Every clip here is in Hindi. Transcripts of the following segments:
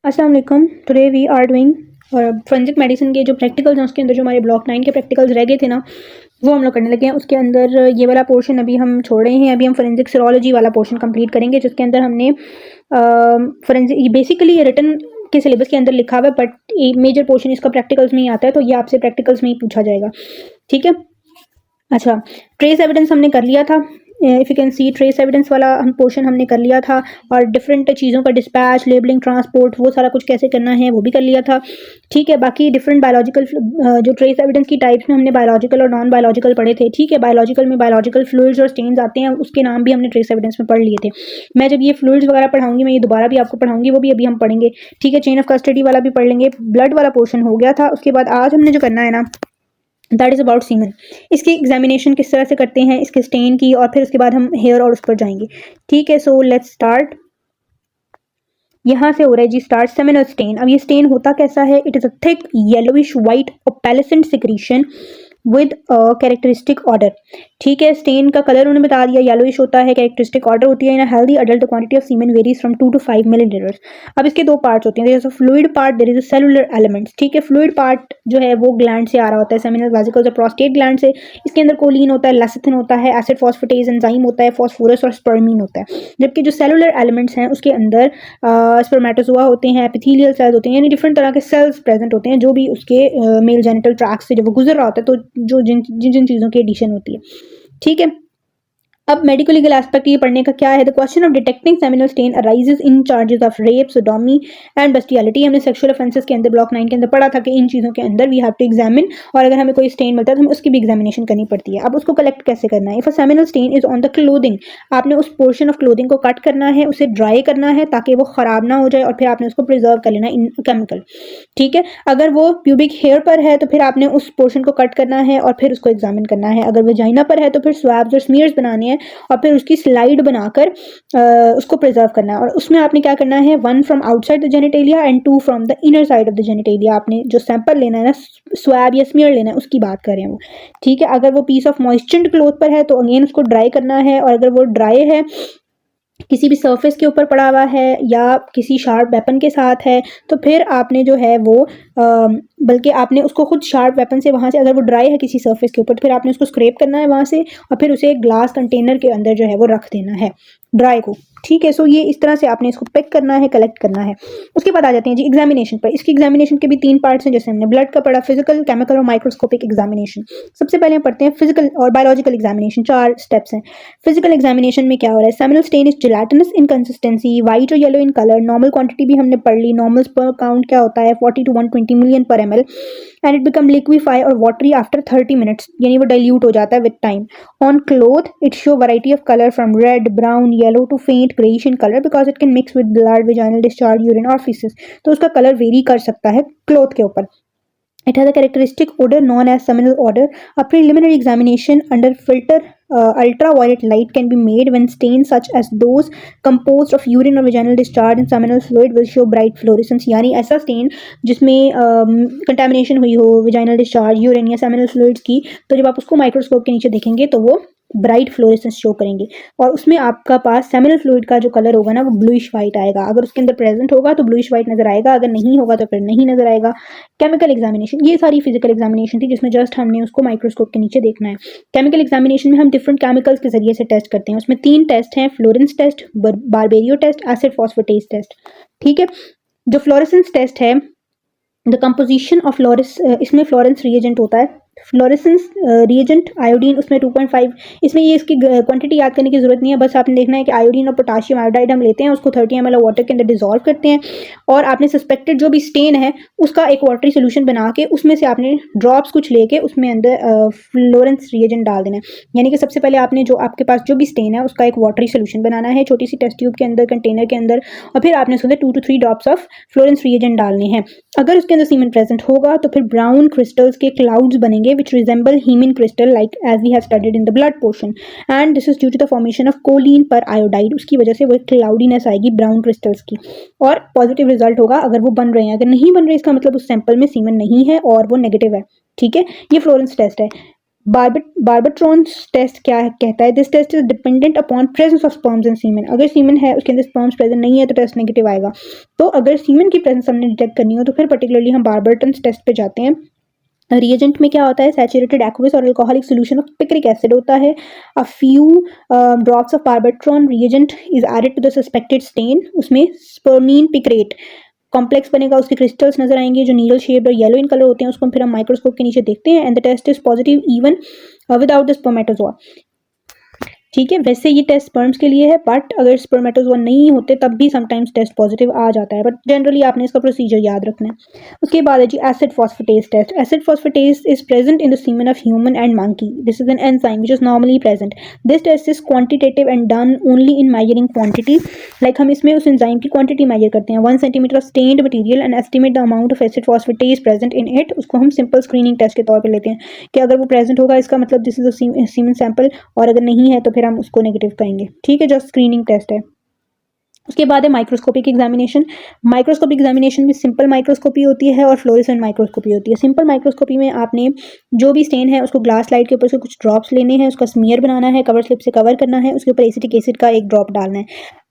अस्सलाम वालेकुम। Today we are doing forensic medicine के जो प्रैक्टिकल्स हैं उसके अंदर जो हमारे ब्लॉक 9 के प्रैक्टिकल्स रह गए थे ना, वो हम लोग करने लगे हैं। उसके अंदर ये वाला पोर्शन अभी हम छोड़ रहे हैं। अभी हम फोरेंसिक सीरोलॉजी वाला पोर्शन कंप्लीट करेंगे, जिसके अंदर हमने फोरेंसिक बेसिकली ये रिटन के सिलेबस के अंदर लिखा हुआ है, बट एक मेजर पोर्शन इसका प्रैक्टिकल्स में ही आता है, तो ये आपसे प्रैक्टिकल्स में ही पूछा जाएगा। ठीक है। अच्छा, ट्रेस एविडेंस हमने कर लिया था। If you can see, trace evidence वाला हम पोर्शन हमने कर लिया था, और डिफरेंट चीज़ों का डिस्पैच, लेबलिंग, ट्रांसपोर्ट, वो सारा कुछ कैसे करना है वो भी कर लिया था। ठीक है। बाकी डिफरेंट बायोलॉजिकल जो ट्रेस एविडेंस की टाइप्स में हमने बायोलॉजिकल और नॉन बायोलॉजिकल पढ़े थे। ठीक है। बायोलॉजिकल में बायोलॉजिकल फ्लूइड्स और स्टेन्स आते हैं, उसके नाम भी हमने ट्रेस एविडेंस में पढ़ लिए थे। मैं जब ये फ्लूइड्स वगैरह पढ़ाऊंगी, मैं ये दोबारा भी आपको पढ़ाऊंगी, वो भी अभी हम पढ़ेंगे। ठीक है। चेन ऑफ कस्टडी वाला भी पढ़ लेंगे। ब्लड वाला पोर्शन हो गया था। उसके बाद आज हमने जो करना है ना, दैट इज़ अबाउट सीमन। इसकी एग्जामिनेशन किस तरह से करते हैं, इसके स्टेन की, और फिर उसके बाद हम हेयर और उस पर जाएंगे। ठीक है। So let's start. यहाँ से हो रहा है जी स्टार्ट, सेमिनल स्टेन। अब ये स्टेन होता कैसा है? It is a thick yellowish white opalescent secretion with characteristic odour. ठीक है। स्टेन का कलर उन्होंने बता दिया, येलोइश होता है, कैरेक्टरिस्टिक ऑर्डर होती है। In healthy adult quantity of semen varies from 2 to 5 millilitres. अब इसके दो पार्ट्स होते हैं, there is a fluid part, there is a cellular elements. ठीक है। फ्लूइड पार्ट जो है वो ग्लैंड से आ रहा होता है, सेमिनल वेसिकल्स और प्रोस्टेट ग्लैंड से। इसके अंदर कोलिन होता है, लेसिथिन होता है, एसिड फॉस्फेटेज एंजाइम होता है, फॉस्फोरस और स्पर्मीन होता है। जबकि जो सेलुलर एलिमेंट्स हैं उसके अंदर स्पर्मेटोजोआ होते हैं, एपिथेलियल सेल्स होते हैं, यानी डिफरेंट तरह के सेल्स प्रेजेंट होते हैं, जो भी उसके मेल जेनिटल ट्रैक्ट से जब वो गुजर रहा होता है, तो जो जिन जिन जिन चीज़ों की एडिशन होती है। ठीक है। अब मेडिकल लीगल एस्पेक्ट ये पढ़ने का क्या है? The question of detecting seminal stain arises in charges of rape, sodomy and bestiality. हमने सेक्सुअल ऑफेंसेस के अंदर ब्लॉक 9 के अंदर पढ़ा था कि इन चीज़ों के अंदर वी हैव टू एग्जामिन, और अगर हमें कोई स्टेन मिलता है तो हमें उसकी भी एग्जामिनेशन करनी पड़ती है। अब उसको कलेक्ट कैसे करना है? If a seminal stain is on the clothing, आपने उस पोर्शन ऑफ क्लोथिंग को कट करना है, उसे ड्राई करना है ताकि वो खराब ना हो जाए, और फिर आपने उसको प्रिजर्व कर लेना इन केमिकल। ठीक है। अगर वो प्यूबिक हेयर पर है तो फिर आपने उस पोर्शन को कट करना है और फिर उसको एग्जामिन करना है। अगर वजाइना पर है तो फिर स्वैब्स और स्मीयर्स बनाने हैं, और फिर उसकी स्लाइड बनाकर उसको प्रिजर्व करना है। और उसमें आपने क्या करना है? 1 from outside the genitalia and 2 from the inner side of the genitalia. आपने जो सैंपल लेना है ना, स्वैब या स्मीयर लेना है, उसकी बात कर रहे हैं वो। ठीक है। अगर वो पीस ऑफ मॉइस्चर्ड क्लोथ पर है तो अगेन उसको ड्राई करना है, और अगर वो ड्राई है, किसी भी सरफेस के ऊपर पड़ा हुआ है या किसी शार्प वेपन के साथ है, तो फिर आपने जो है वो बल्कि आपने उसको खुद शार्प वेपन से वहाँ से, अगर वो ड्राई है किसी सरफेस के ऊपर, तो फिर आपने उसको स्क्रैप करना है वहाँ से, और फिर उसे एक ग्लास कंटेनर के अंदर जो है वो रख देना है ड्राई को। ठीक है। सो ये इस तरह से आपने इसको पैक करना है, कलेक्ट करना है। उसके बाद आ जाते हैं जी एग्जामिनेशन पर। इसकी एग्जामिनेशन के भी 3 पार्ट्स हैं, जैसे हमने ब्लड का पढ़ा, फिजिकल, केमिकल और माइक्रोस्कोपिक एग्जामिनेशन। सबसे पहले हम पढ़ते हैं फिजिकल और बायोलॉजिकल एग्जामिनेशन। 4 स्टेप्स हैं। फिजिकल एग्जामिनेशन में क्या हो रहा है? Seminal stain is gelatinous in consistency, white और yellow in colour. Normal quantity भी हमने पढ़ ली। नॉर्मल स्पर्म काउंट क्या होता है? 40 to 120 मिलियन पर ml, and it become liquefy और वाटरी आफ्टर 30 मिनट्स, यानी वो डाइल्यूट हो जाता है with time. On cloth it show variety of colour from red, brown, yellow to faint greyish in colour, because it can mix with blood, vaginal discharge, urine और फीसेस। तो उसका कलर वेरी कर सकता है क्लोथ के ऊपर। It has a characteristic odor known as seminal odor. A preliminary examination under filter ultraviolet light can be made when stains such as those composed of urine or vaginal discharge and seminal fluid will show bright fluorescence. यानी ऐसा स्टेन जिसमें कंटेमिनेशन हुई हो वेजाइनल डिस्चार्ज, यूरिन या सेमिनल फ्लूइड्स की, तो जब आप उसको माइक्रोस्कोप के नीचे देखेंगे तो वो ब्राइट फ्लोरेसेंस शो करेंगे, और उसमें आपका पास सेमिनल फ्लूइड का जो कलर होगा ना वो ब्लूइश वाइट आएगा। अगर उसके अंदर प्रेजेंट होगा तो ब्लूइश वाइट नजर आएगा, अगर नहीं होगा तो फिर नहीं नजर आएगा। केमिकल एग्जामिनेशन, ये सारी फिजिकल एग्जामिनेशन थी जिसमें जस्ट हमने उसको माइक्रोस्कोप के नीचे देखना है। केमिकल एग्जामिनेशन में हम डिफरेंट केमिकल्स के जरिए से टेस्ट करते हैं। उसमें 3 टेस्ट हैं, Florence test, Barberio test, acid phosphatase test. ठीक है। जो फ्लोरेसेंस टेस्ट है, द कंपोजिशन ऑफ फ्लोरेंस, इसमें फ्लोरेंस रिएजेंट होता है, फ्लोरेसेंस रिएजेंट आयोडीन, उसमें 2.5। इसमें ये इसकी क्वांटिटी याद करने की जरूरत नहीं है, बस आपने देखना है कि आयोडीन और पोटाशियम आयोडाइड हम लेते हैं, उसको 30 ml वाटर के अंदर डिजोल्व करते हैं, और आपने सस्पेक्टेड जो भी स्टेन है उसका एक वाटरी सोल्यूशन बना के उसमें से आपने ड्रॉप्स कुछ लेके उसमें अंदर फ्लोरेंस रिएजेंट डाल देना है। यानी कि सबसे पहले आपने जो आपके पास जो भी स्टेन है उसका एक वाटरी सोल्यूशन बनाना है छोटी सी टेस्ट ट्यूब के अंदर, कंटेनर के अंदर, और फिर आपने उसके अंदर 2 to 3 drops of Florence reagent डालने हैं। अगर उसके अंदर सीमेन प्रेजेंट होगा तो फिर ब्राउन क्रिस्टल्स के क्लाउड्स बनेंगे which resemble hemin crystal like as we have studied in the blood portion, and this is due to the formation of choline per iodide। उसकी वजह से वो एक क्लाउडीनेस आएगी ब्राउन क्रिस्टल्स की, और पॉजिटिव रिजल्ट होगा अगर वो बन रहे हैं। अगर नहीं बन रहे इसका मतलब उस सैंपल में सीमेन नहीं है और वो नेगेटिव है। ठीक है। ये फ्लोरेंस टेस्ट है। बार्बेट्रॉन टेस्ट क्या कहता है? This test is dependent upon presence of sperms in semen. अगर सीमेन है उसके अंदर स्पर्म्स प्रेजेंट नहीं है तो टेस्ट नेगेटिव आएगा। तो अगर सीमेन की प्रेजेंस हमने डिटेक्ट करनी हो तो फिर पर्टिकुलरली हम बार्बेट्रॉन टेस्ट पे जाते हैं। रिएजेंट में क्या होता है? सैचुरेटेड एक्वस और alcoholic solution of picric acid होता है। A few drops of Barberio reagent is added to the suspected stain. उसमें स्पर्मीन पिक्रेट कॉम्प्लेक्स बनेगा, उसके क्रिस्टल्स नजर आएंगे जो नीडल शेप्ड और येलो इन कलर होते हैं। उसको फिर हम माइक्रोस्कोप के नीचे देखते हैं and the test is positive even without the spermatozoa. ठीक है, वैसे ये टेस्ट स्पर्म्स के लिए है, बट अगर स्पर्मेटोजोआ नहीं होते तब भी समटाइम्स टेस्ट पॉजिटिव आ जाता है, बट जनरली आपने इसका प्रोसीजर याद रखना है। उसके बाद है जी acid phosphatase test. Acid phosphatase is present in the semen of human and monkey. This is an enzyme which is normally present. This test is quantitative and done only in measuring quantity. Like हम इसमें उस एंजाइम की क्वांटिटी मेजर करते हैं, 1 centimetre of stained material and estimate the amount of acid phosphatase present in it. उसको हम सिंपल स्क्रीनिंग टेस्ट के तौर पर लेते हैं कि अगर वो प्रेजेंट होगा इसका मतलब this is a semen sample, और अगर नहीं है तो फिर हम उसको नेगेटिव कहेंगे। ठीक है, जस्ट स्क्रीनिंग टेस्ट है। उसके बाद है माइक्रोस्कोपिक एग्जामिनेशन। माइक्रोस्कोपिक एग्जामिनेशन में सिंपल माइक्रोस्कोपी होती है और फ्लोरेसेंट माइक्रोस्कोपी होती है। सिंपल माइक्रोस्कोपी में आपने जो भी स्टेन है उसको ग्लास स्लाइड के ऊपर से कुछ ड्रॉप्स लेने हैं, उसका स्मीयर बनाना है, कवर स्लिप से कवर करना है, उसके ऊपर एसिटिक एसिड का एक ड्रॉप डालना है।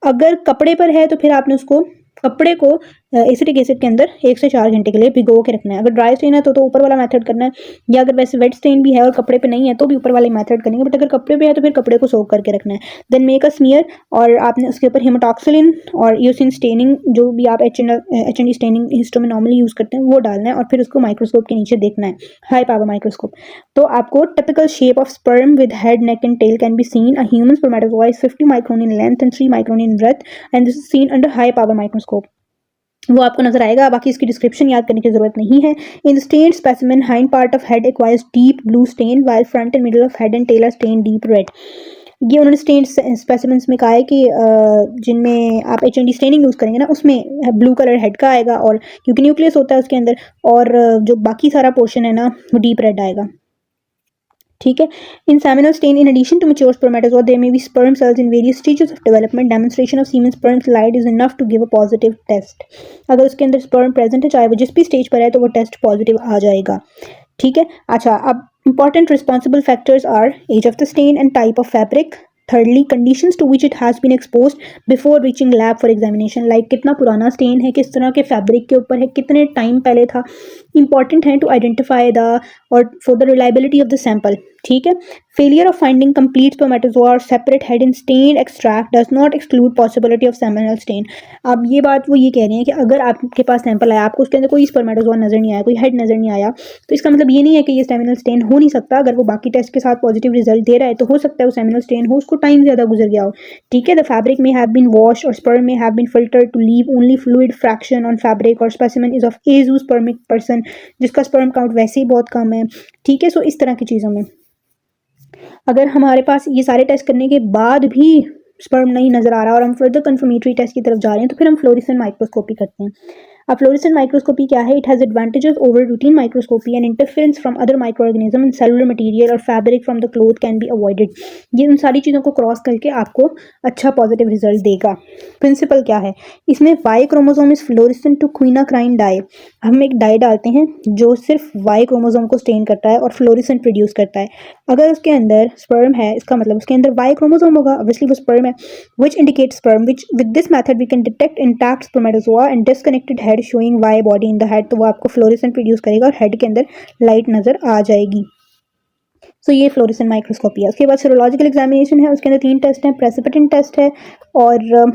अगर कपड़े पर है तो फिर आपने उसको कपड़े को एसिटिक एसिड के अंदर 1 से 4 घंटे के लिए भिगो के रखना है। अगर ड्राई स्टेन है तो ऊपर वाला मेथड करना है, या अगर वैसे वेट स्टेन भी है और कपड़े पे नहीं है तो भी ऊपर वाले मेथड करेंगे, बट अगर कपड़े पे है तो फिर कपड़े को सोक करके रखना है। देन मेक अ स्मीयर, और आपने उसके ऊपर हेमाटॉक्सिलिन और यूसिन स्टेनिंग, जो भी आप एच&डी स्टेनिंग हिस्टो में नॉर्मली यूज करते हैं वो डालना है, और फिर उसको माइक्रोस्कोप के नीचे देखना है, हाई पावर माइक्रोस्कोप। तो आपको typical shape of sperm with head, neck and tail can be seen. A human spermatozoa is 50 micron in length and 3 micron in breadth and this is seen under high power microscope. वो आपको नजर आएगा, बाकी इसकी डिस्क्रिप्शन याद करने की जरूरत नहीं है। In the stained specimen hind part of head acquires deep blue stain while front and middle of head and tail are stain deep red. ये उन्होंने स्टेन स्पेसिमेंट्स में कहा है कि जिनमें आप एच&डी स्टेनिंग यूज करेंगे ना उसमें ब्लू कलर हेड का आएगा, और क्योंकि न्यूक्लियस होता है उसके अंदर, और जो बाकी सारा पोर्शन है ना वो डीप रेड आएगा। ठीक है, in seminal stain in addition to mature spermatozoa there may be sperm cells in various stages of development. Demonstration of semen sperm slide is enough to give a positive test. अगर उसके अंदर स्पर्म प्रेजेंट है, चाहे वो जिस भी स्टेज पर है, तो वो टेस्ट पॉजिटिव आ जाएगा। ठीक है, अच्छा, अब important responsible factors are age of the stain and type of fabric. Thirdly, conditions to which it has been exposed before reaching lab for examination, like कितना पुराना स्टेन है, किस तरह के फैब्रिक के ऊपर है, कितने टाइम पहले था, इंपॉर्टेंट है टू आइडेंटिफाई द और for the reliability of the sample. ठीक है, failure of finding complete spermatozoa और separate head in stain extract does not exclude possibility of seminal stain. अब ये बात वो ये कह रहे हैं कि अगर आपके पास सैंपल आया, आपको उसके अंदर कोई स्पर्मेटोजोआ नजर नहीं आया, कोई हेड नजर नहीं आया, तो इसका मतलब ये नहीं है कि ये सेमिनल स्टेन हो नहीं सकता। अगर वो बाकी टेस्ट के साथ पॉजिटिव रिजल्ट दे रहा है तो हो सकता है वो सेमिनल स्टेन हो, उसको टाइम ज्यादा गुजर गया हो। ठीक है, द फैब्रिक में हैव बीन वॉश और स्पर्म में have been filtered to leave only fluid fraction on fabric, और specimen is of azoospermic person, जिसका स्पर्म काउंट वैसे ही बहुत कम है। ठीक है, सो इस तरह की चीज़ों में अगर हमारे पास ये सारे टेस्ट करने के बाद भी स्पर्म नहीं नजर आ रहा और हम फर्दर कंफर्मेटरी टेस्ट की तरफ जा रहे हैं, तो फिर हम फ्लोरेसेंट माइक्रोस्कोपी करते हैं। अब फ्लोरेसेंट माइक्रोस्कोपी क्या है? It has advantages over routine microscopy and interference from other microorganism and cellular material और fabric from the cloth can be avoided. ये उन सारी चीज़ों को क्रॉस करके आपको अच्छा पॉजिटिव रिजल्ट देगा। प्रिंसिपल क्या है इसमें? Y chromosome is fluorescent to quinacrine dye. हम एक डाई डालते हैं जो सिर्फ वाई क्रोमोसोम को स्टेन करता है और फ्लोरेसेंट प्रोड्यूस करता है। अगर उसके अंदर स्पर्म है, इसका मतलब उसके अंदर वाई क्रोमोसोम होगा, ऑब्वियसली वो स्पर्म है, which indicates sperm, which with this method we can detect intact spermatozoa and disconnected head showing Y body in the head। तो वो आपको फ्लोरेसेंट प्रोड्यूस करेगा और हेड के अंदर लाइट नजर आ जाएगी। सो ये फ्लोरेसेंट माइक्रोस्कोपी है। उसके बाद सीरोलॉजिकल एग्जामिनेशन है, उसके अंदर 3 टेस्ट हैं, प्रेसिपिटेंट टेस्ट है और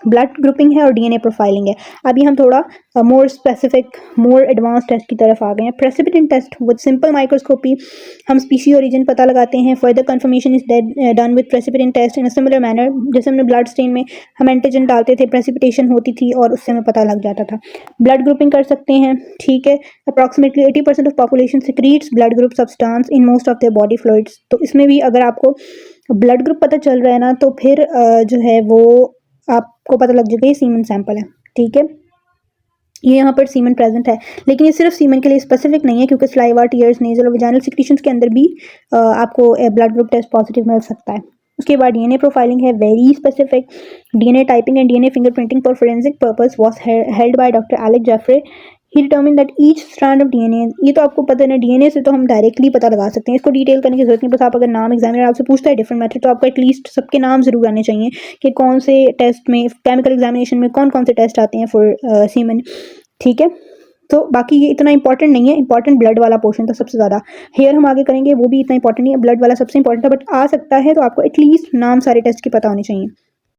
ब्लड ग्रुपिंग है और डीएनए प्रोफाइलिंग है। अभी हम थोड़ा more specific more advance test की तरफ आ गए हैं। Precipitant test with simple microscopy हम स्पीशी ओरिजिन पता लगाते हैं। Further confirmation is done with precipitant test in a similar manner. जैसे हमने ब्लड स्टेन में हम एंटीजन डालते थे, प्रेसिपिटेशन होती थी और उससे हमें पता लग जाता था। ब्लड ग्रुपिंग कर सकते हैं। ठीक है, approximately 80% of population secretes blood group substance in most of their body fluids. तो इसमें भी अगर आपको ब्लड ग्रुप पता चल रहा है ना, तो फिर जो है वो आपको पता लग जाएगा ये सीमन सैंपल है। ठीक है, ये यहाँ पर सीमन प्रेजेंट है, लेकिन ये सिर्फ सीमन के लिए स्पेसिफिक नहीं है, क्योंकि स्लाइवा, टीयर्स, नेजल और वजाइनल सिक्रीशंस के अंदर भी आपको ब्लड ग्रुप टेस्ट पॉजिटिव मिल सकता है। उसके बाद डीएनए प्रोफाइलिंग है, very specific. DNA typing and DNA fingerprinting for forensic purpose was held by doctor Alec Jeffrey he determine that each strand of DNA, ये तो आपको पता है ना, डीएनए से तो हम डायरेक्टली पता लगा सकते हैं, इसको डिटेल करने की जरूरत नहीं। बस आप अगर नाम एग्जामिनर आपसे पूछता है डिफरेंट मेथड, तो आपको एटलीस्ट सबके नाम जरूर आने चाहिए कि कौन से टेस्ट में, केमिकल एग्जामिनेशन में कौन कौन से टेस्ट आते हैं फॉर सीमन, ठीक है। तो बाकी ये इतना इंपॉर्टेंट नहीं है, इंपॉर्टेंट ब्लड वाला पोर्शन था सबसे ज़्यादा। हेयर हम आगे करेंगे, वो भी इतना इंपॉर्टेंट नहीं है, ब्लड वाला सबसे इंपॉर्टेंट था, बट आ सकता है तो आपको एटलीस्ट नाम सारे टेस्ट के पता होने चाहिए।